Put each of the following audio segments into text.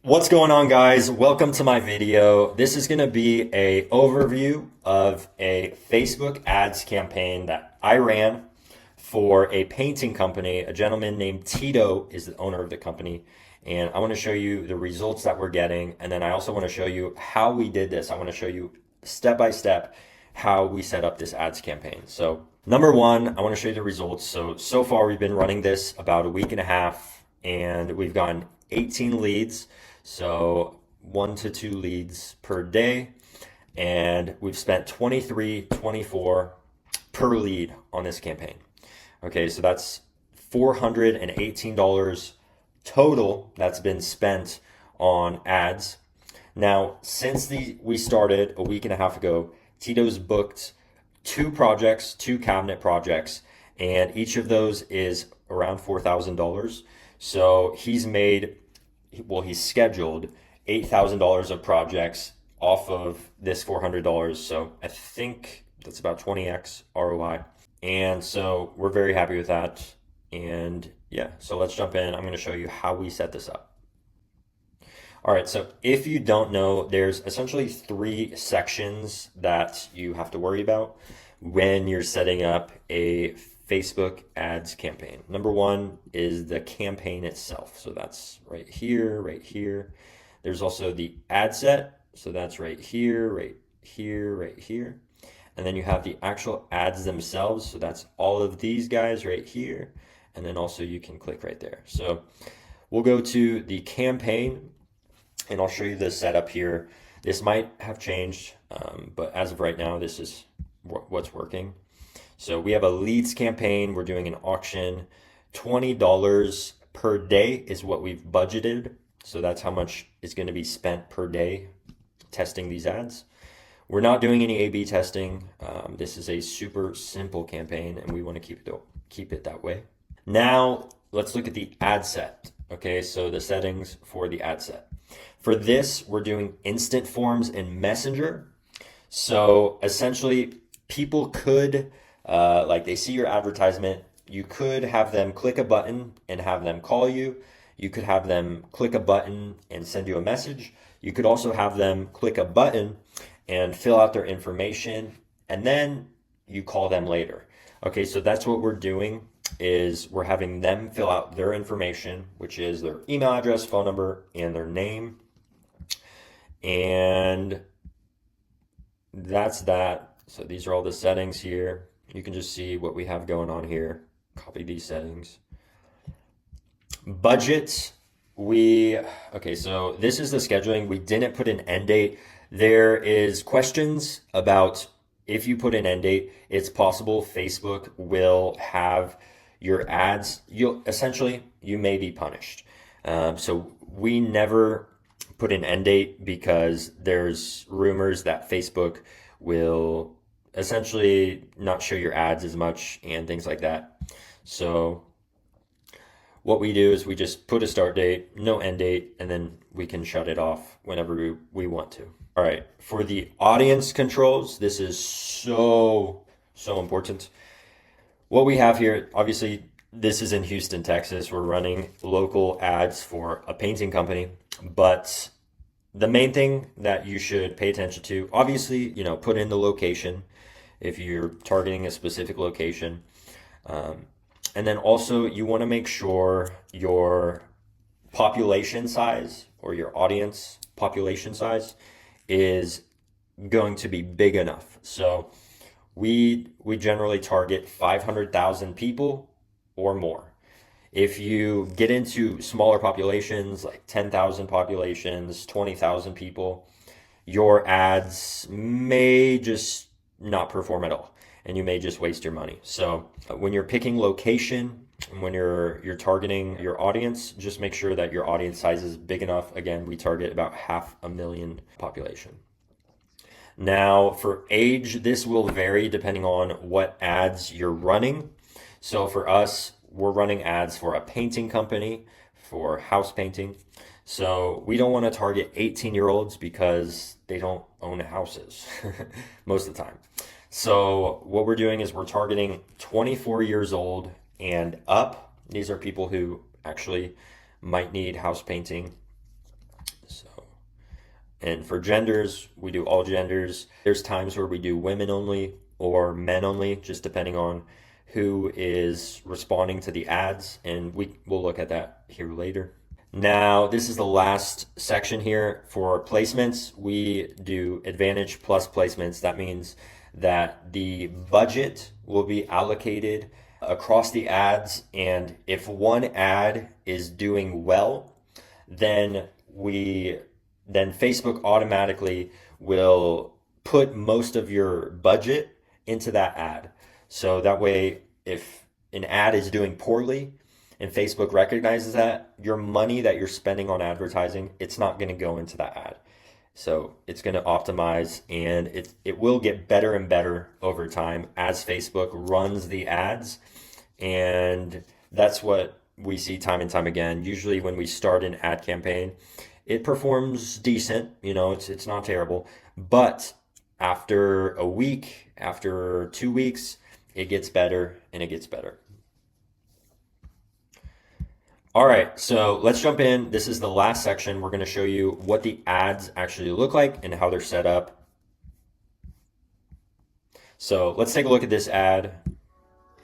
What's going on, guys? Welcome to my video. This is going to be a overview of a Facebook ads campaign that I ran for a painting company. A gentleman named Tito is the owner of the company, and I want to show you the results that we're getting, and then I also want to show you how we did this. I want to show you step by step how we set up this ads campaign. So, number one, I want to show you the results. So far we've been running this about a week and a half, and we've gotten 18 leads. So 1 to 2 leads per day. And we've spent 24 per lead on this campaign. Okay, so that's $418 total that's been spent on ads. Now, since we started a week and a half ago, Tito's booked 2 projects, 2 cabinet projects, and each of those is around $4,000. So he's scheduled $8,000 of projects off of this $400. So I think that's about 20x ROI. And so we're very happy with that. And yeah, so let's jump in. I'm going to show you how we set this up. All right, so if you don't know, there's essentially 3 sections that you have to worry about when you're setting up a Facebook ads campaign. Number one is the campaign itself. So that's right here, right here. There's also the ad set. So that's right here, right here, right here. And then you have the actual ads themselves. So that's all of these guys right here. And then also you can click right there. So we'll go to the campaign and I'll show you the setup here. This might have changed, but as of right now, this is what's working. So we have a leads campaign. We're doing an auction. $20 per day is what we've budgeted. So that's how much is going to be spent per day testing these ads. We're not doing any A/B testing. This is a super simple campaign, and we want to keep it that way. Now let's look at the ad set. Okay, so the settings for the ad set. For this, we're doing instant forms in Messenger. So essentially, people could, like they see your advertisement, you could have them click a button and have them call you. You could have them click a button and send you a message. You could also have them click a button and fill out their information, and then you call them later. Okay, so that's what we're doing is we're having them fill out their information, which is their email address, phone number, and their name. And that's that. So these are all the settings here. You can just see what we have going on here. Copy these settings. Budget. Okay, so this is the scheduling. We didn't put an end date. There is questions about if you put an end date, it's possible Facebook will have your ads. You may be punished. So we never put an end date because there's rumors that Facebook will essentially not show your ads as much and things like that. So what we do is we just put a start date, no end date, and then we can shut it off whenever we want to. All right, for the audience controls, this is so important. What we have here, obviously, this is in Houston, Texas. We're running local ads for a painting company, but the main thing that you should pay attention to, obviously, put in the location if you're targeting a specific location. And then also you want to make sure your population size or your audience population size is going to be big enough. So we generally target 500,000 people or more. If you get into smaller populations, like 10,000 populations, 20,000 people, your ads may just not perform at all, and you may just waste your money. So when you're picking location, when you're targeting your audience, just make sure that your audience size is big enough. Again, we target about 500,000 population. Now, for age, this will vary depending on what ads you're running. So for us, we're running ads for a painting company for house painting. So we don't want to target 18-year-olds because they don't own houses most of the time. So what we're doing is we're targeting 24 years old and up. These are people who actually might need house painting. And for genders, we do all genders. There's times where we do women only or men only, just depending on who is responding to the ads, and we'll look at that here later. Now, this is the last section here for placements. We do Advantage Plus placements. That means that the budget will be allocated across the ads, and if one ad is doing well, then Facebook automatically will put most of your budget into that ad. So that way, if an ad is doing poorly and Facebook recognizes that, your money that you're spending on advertising, it's not going to go into that ad. So it's going to optimize, and it will get better and better over time as Facebook runs the ads. And that's what we see time and time again. Usually when we start an ad campaign, it performs decent, it's not terrible. But after a week, after 2 weeks, it gets better and it gets better. All right, so let's jump in. This is the last section. We're going to show you what the ads actually look like and how they're set up. So let's take a look at this ad.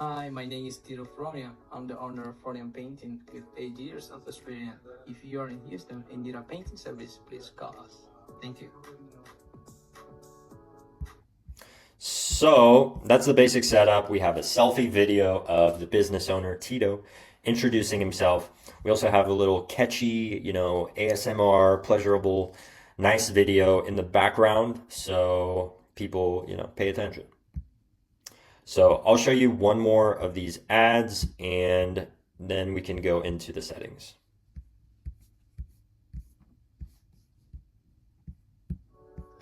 Hi, my name is Tito Florian. I'm the owner of Florian Painting with 8 years of experience. If you are in Houston and need a painting service, please call us. Thank you. So that's the basic setup. We have a selfie video of the business owner, Tito, introducing himself. We also have a little catchy, ASMR, pleasurable, nice video in the background so people, pay attention. So I'll show you one more of these ads and then we can go into the settings.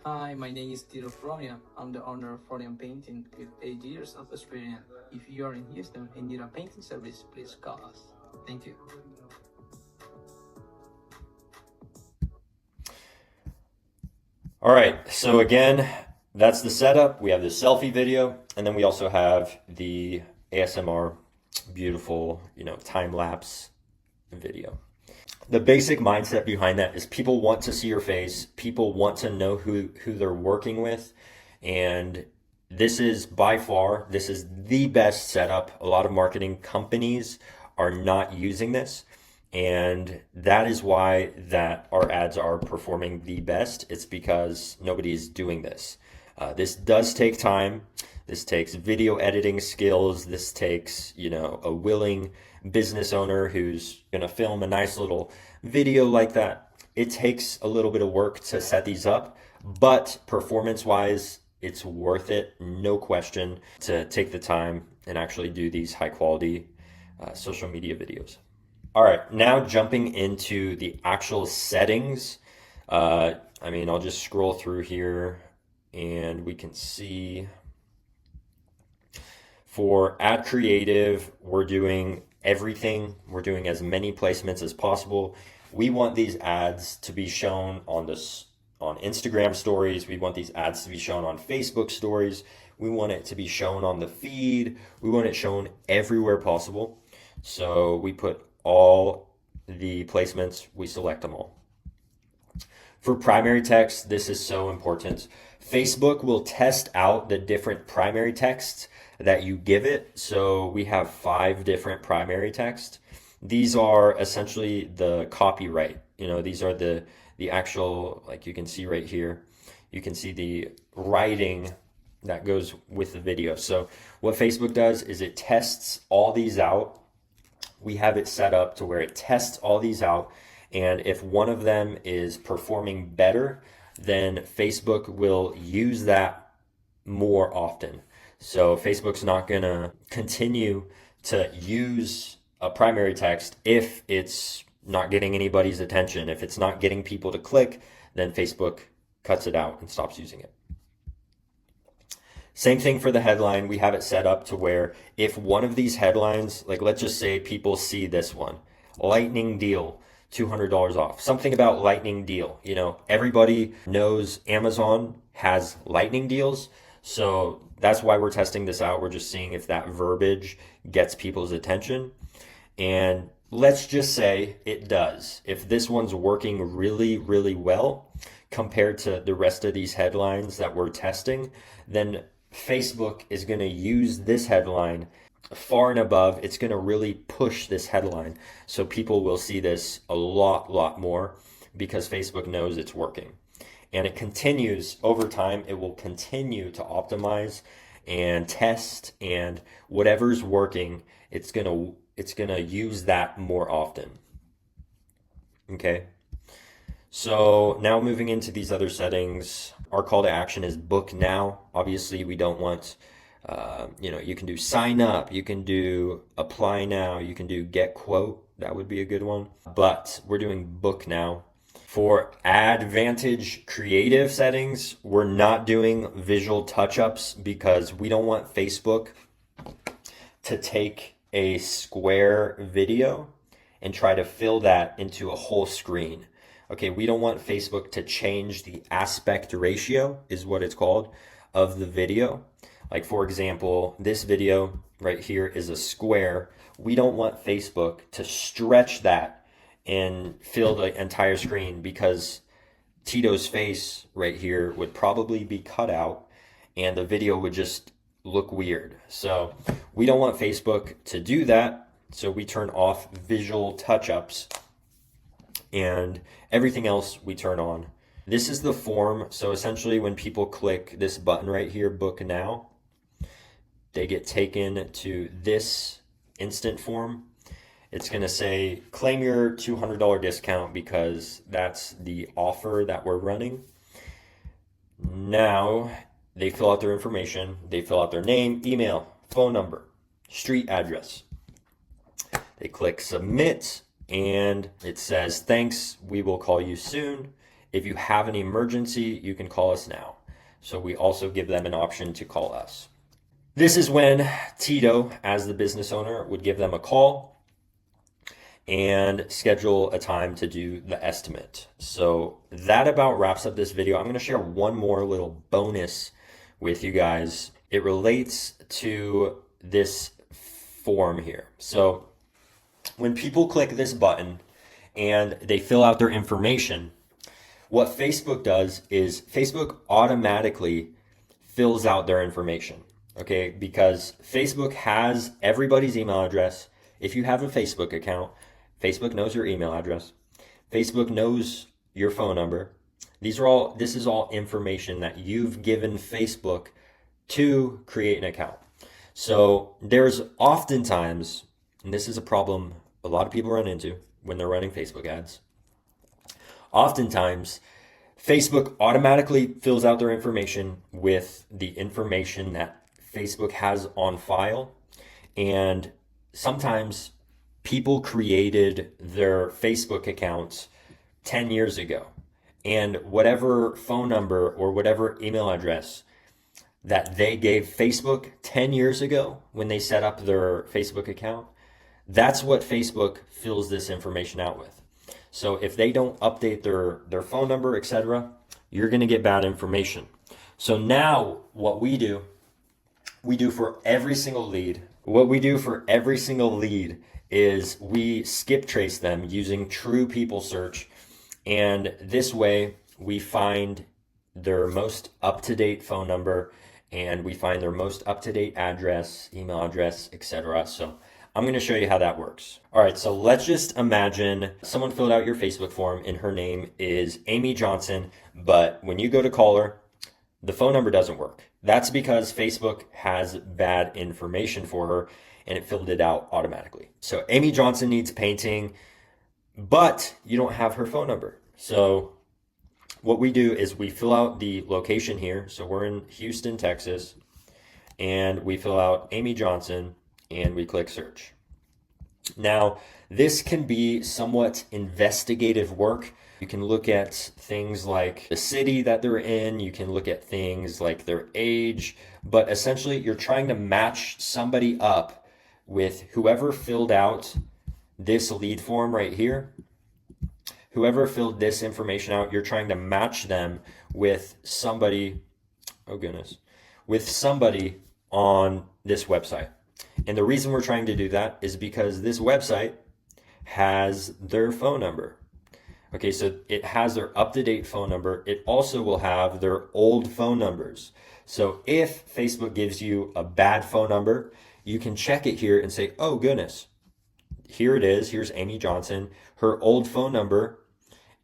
Hi, my name is Tito Florian. I'm the owner of Florian Painting with 8 years of experience. If you are in Houston and need a painting service, please call us. Thank you. All right, so again, that's the setup. We have the selfie video, and then we also have the ASMR, beautiful, time-lapse video. The basic mindset behind that is people want to see your face. People want to know who they're working with. And this is the best setup. A lot of marketing companies are not using this. And that is why that our ads are performing the best. It's because nobody's doing this. This does take time. This takes video editing skills. This takes, a willing business owner who's going to film a nice little video like that. It takes a little bit of work to set these up, but performance-wise, it's worth it, no question, to take the time and actually do these high-quality social media videos. All right, now jumping into the actual settings. I'll just scroll through here and we can see for ad creative, we're doing everything. We're doing as many placements as possible. We want these ads to be shown on Instagram stories. We want these ads to be shown on Facebook stories. We want it to be shown on the feed. We want it shown everywhere possible. So we put all the placements, we select them all. For primary text, this is so important. Facebook will test out the different primary texts that you give it. So we have 5 different primary texts. These are essentially the copyright. These are the actual, like you can see right here, you can see the writing that goes with the video. So what Facebook does is it tests all these out. We have it set up to where it tests all these out. And if one of them is performing better, then Facebook will use that more often. So Facebook's not going to continue to use a primary text if it's not getting anybody's attention. If it's not getting people to click, then Facebook cuts it out and stops using it. Same thing for the headline. We have it set up to where if one of these headlines, like let's just say people see this one, lightning deal, $200 off, something about lightning deal. Everybody knows Amazon has lightning deals. So that's why we're testing this out. We're just seeing if that verbiage gets people's attention. And let's just say it does. If this one's working really, really well, compared to the rest of these headlines that we're testing, then Facebook is going to use this headline far and above. It's going to really push this headline. So people will see this a lot more because Facebook knows it's working. And it continues over time. It will continue to optimize and test, and whatever's working, it's going to use that more often. Okay. So now moving into these other settings, our call to action is book now. Obviously, we don't want, you can do sign up, you can do apply now, you can do get quote. That would be a good one. But we're doing book now. For Advantage creative settings, we're not doing visual touch-ups because we don't want Facebook to take a square video and try to fill that into a whole screen. Okay, we don't want Facebook to change the aspect ratio, is what it's called, of the video. Like, for example, this video right here is a square. We don't want Facebook to stretch that and fill the entire screen, because Tito's face right here would probably be cut out and the video would just look weird. So we don't want Facebook to do that. So we turn off visual touch-ups, and everything else we turn on. This is the form. So essentially when people click this button right here, book now, they get taken to this instant form. It's going to say claim your $200 discount because that's the offer that we're running. Now they fill out their information. They fill out their name, email, phone number, street address. They click submit, and it says, thanks, we will call you soon. If you have an emergency, you can call us now. So we also give them an option to call us. This is when Tito, as the business owner, would give them a call and schedule a time to do the estimate. So that about wraps up this video. I'm going to share one more little bonus with you guys. It relates to this form here. So when people click this button and they fill out their information, what Facebook does is Facebook automatically fills out their information, okay? Because Facebook has everybody's email address. If you have a Facebook account, Facebook knows your email address. Facebook knows your phone number. This is all information that you've given Facebook to create an account. So there's oftentimes, and this is a problem a lot of people run into when they're running Facebook ads, oftentimes Facebook automatically fills out their information with the information that Facebook has on file. And sometimes people created their Facebook accounts 10 years ago, and whatever phone number or whatever email address that they gave Facebook 10 years ago when they set up their Facebook account, that's what Facebook fills this information out with. So if they don't update their phone number, etc., you're going to get bad information. So now what we do for every single lead, is we skip trace them using True People Search. And this way we find their most up-to-date phone number, and we find their most up-to-date address, email address, etc. So I'm going to show you how that works. All right, so let's just imagine someone filled out your Facebook form and her name is Amy Johnson, but when you go to call her, the phone number doesn't work. That's because Facebook has bad information for her and it filled it out automatically. So Amy Johnson needs painting, but you don't have her phone number. So what we do is we fill out the location here. So we're in Houston, Texas, and we fill out Amy Johnson and we click search. Now, this can be somewhat investigative work. You can look at things like the city that they're in. You can look at things like their age, but essentially you're trying to match somebody up with whoever filled out this lead form right here. Whoever filled this information out, you're trying to match them with somebody, with somebody on this website. And the reason we're trying to do that is because this website has their phone number. Okay, so it has their up-to-date phone number. It also will have their old phone numbers. So if Facebook gives you a bad phone number, you can check it here and say, oh goodness, here it is. Here's Amy Johnson. Her old phone number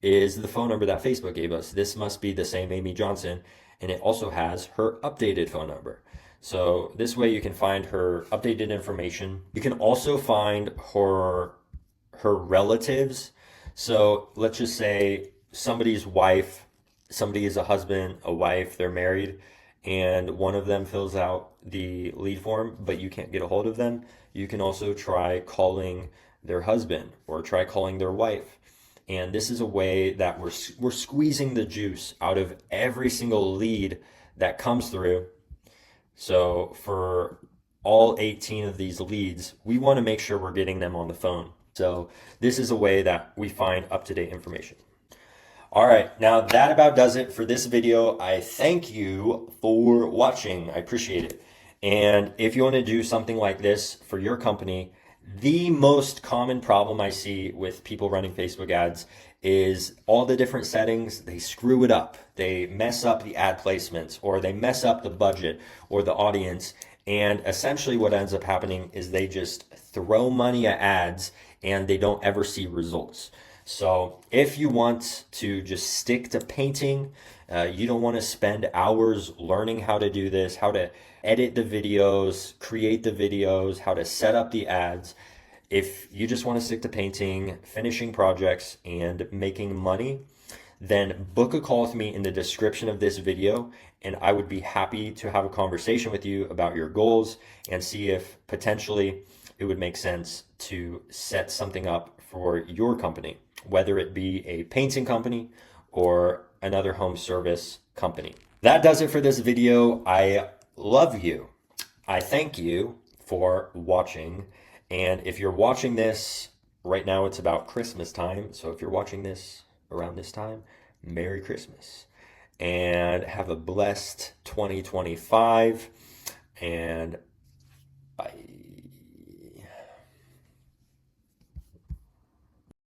is the phone number that Facebook gave us. This must be the same Amy Johnson. And it also has her updated phone number. So this way you can find her updated information. You can also find her relatives. So let's just say somebody's wife, somebody is a husband, a wife, they're married, and one of them fills out the lead form, but you can't get a hold of them. You can also try calling their husband or try calling their wife. And this is a way that we're squeezing the juice out of every single lead that comes through. So for all 18 of these leads, we want to make sure we're getting them on the phone. So this is a way that we find up-to-date information. All right, now that about does it for this video. I thank you for watching. I appreciate it. And if you want to do something like this for your company, the most common problem I see with people running Facebook ads is all the different settings, they screw it up. They mess up the ad placements, or they mess up the budget or the audience. And essentially what ends up happening is they just throw money at ads and they don't ever see results. So if you want to just stick to painting, you don't want to spend hours learning how to do this, how to edit the videos, create the videos, how to set up the ads. If you just want to stick to painting, finishing projects, and making money, then book a call with me in the description of this video, and I would be happy to have a conversation with you about your goals and see if potentially it would make sense to set something up for your company, whether it be a painting company or another home service company. That does it for this video. I love you. I thank you for watching. And if you're watching this right now, it's about Christmas time. So if you're watching this around this time, Merry Christmas and have a blessed 2025. And